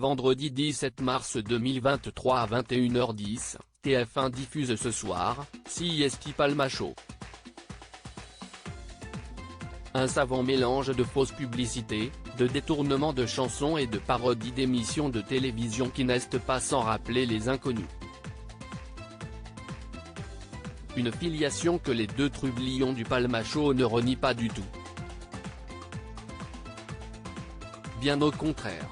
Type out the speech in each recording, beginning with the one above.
vendredi 17 mars 2023 à 21h10, TF1 diffuse ce soir, CIST Palma Show. Un savant mélange de fausses publicités, de détournements de chansons et de parodies d'émissions de télévision qui n'est pas sans rappeler Les Inconnus. Une filiation que les deux trublions du Palma Show ne renient pas du tout. Bien au contraire.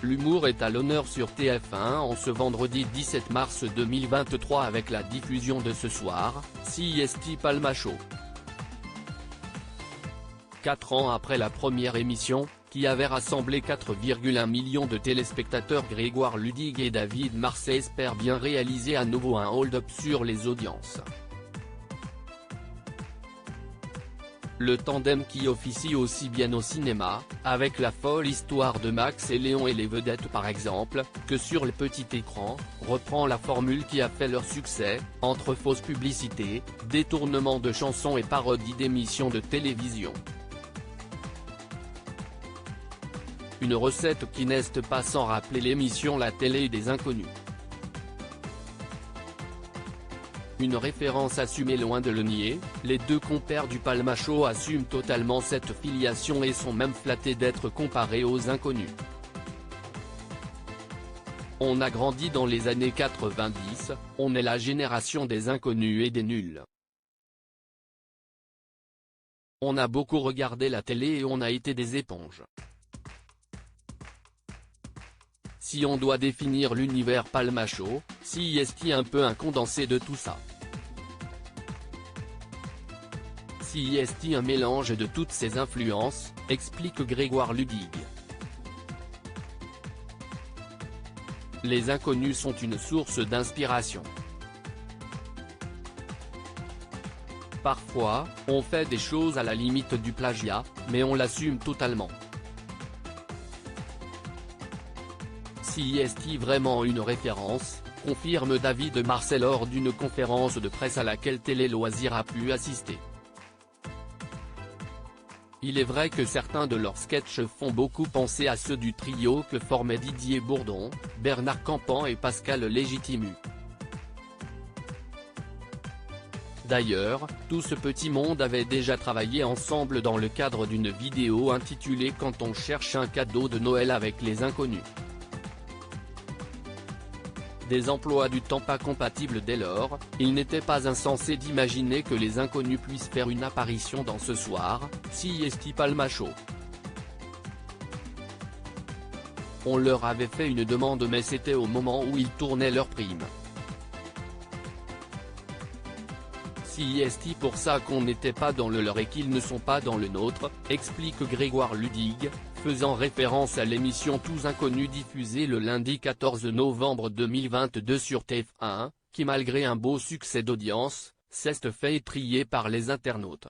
L'humour est à l'honneur sur TF1 en ce vendredi 17 mars 2023 avec la diffusion de ce soir, CIST Palma Show. 4 ans après la première émission, qui avait rassemblé 4,1 millions de téléspectateurs, Grégoire Ludig et David Marsay espèrent bien réaliser à nouveau un hold-up sur les audiences. Le tandem qui officie aussi bien au cinéma, avec La folle histoire de Max et Léon et les vedettes par exemple, que sur le petit écran, reprend la formule qui a fait leur succès, entre fausses publicités, détournements de chansons et parodies d'émissions de télévision. Une recette qui n'est pas sans rappeler l'émission La télé des inconnus. Une référence assumée loin de le nier, les deux compères du Palma Show assument totalement cette filiation et sont même flattés d'être comparés aux inconnus. On a grandi dans les années 90, on est la génération des inconnus et des nuls. On a beaucoup regardé la télé et on a été des éponges. Si on doit définir l'univers Palma Show, CIST un peu un condensé de tout ça. CIST un mélange de toutes ces influences, explique Grégoire Ludig. Les inconnus sont une source d'inspiration. Parfois, on fait des choses à la limite du plagiat, mais on l'assume totalement. CIST vraiment une référence, confirme David Marsay lors d'une conférence de presse à laquelle Télé Loisirs a pu assister. Il est vrai que certains de leurs sketchs font beaucoup penser à ceux du trio que formaient Didier Bourdon, Bernard Campan et Pascal Légitimu. D'ailleurs, tout ce petit monde avait déjà travaillé ensemble dans le cadre d'une vidéo intitulée Quand on cherche un cadeau de Noël avec les inconnus. Des emplois du temps pas compatibles dès lors, il n'était pas insensé d'imaginer que les inconnus puissent faire une apparition dans ce soir, CIST Palma Show. On leur avait fait une demande mais c'était au moment où ils tournaient leur prime. CIST pour ça qu'on n'était pas dans le leur et qu'ils ne sont pas dans le nôtre, explique Grégoire Ludig, faisant référence à l'émission Tous Inconnus diffusée le lundi 14 novembre 2022 sur TF1, qui malgré un beau succès d'audience, s'est fait étriller par les internautes.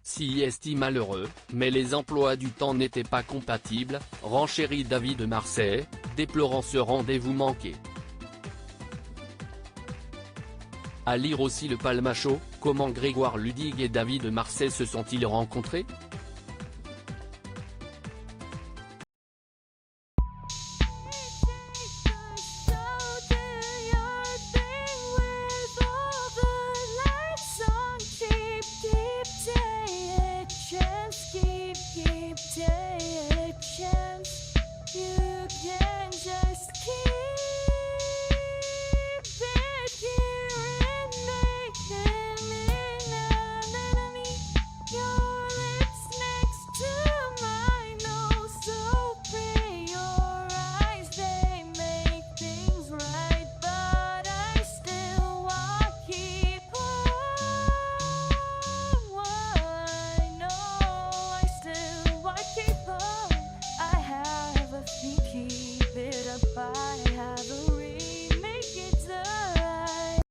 CIST malheureux, mais les emplois du temps n'étaient pas compatibles, renchérit David Marsay, déplorant ce rendez-vous manqué. À lire aussi le Palma Show, comment Grégoire Ludig et David Marsay se sont-ils rencontrés ?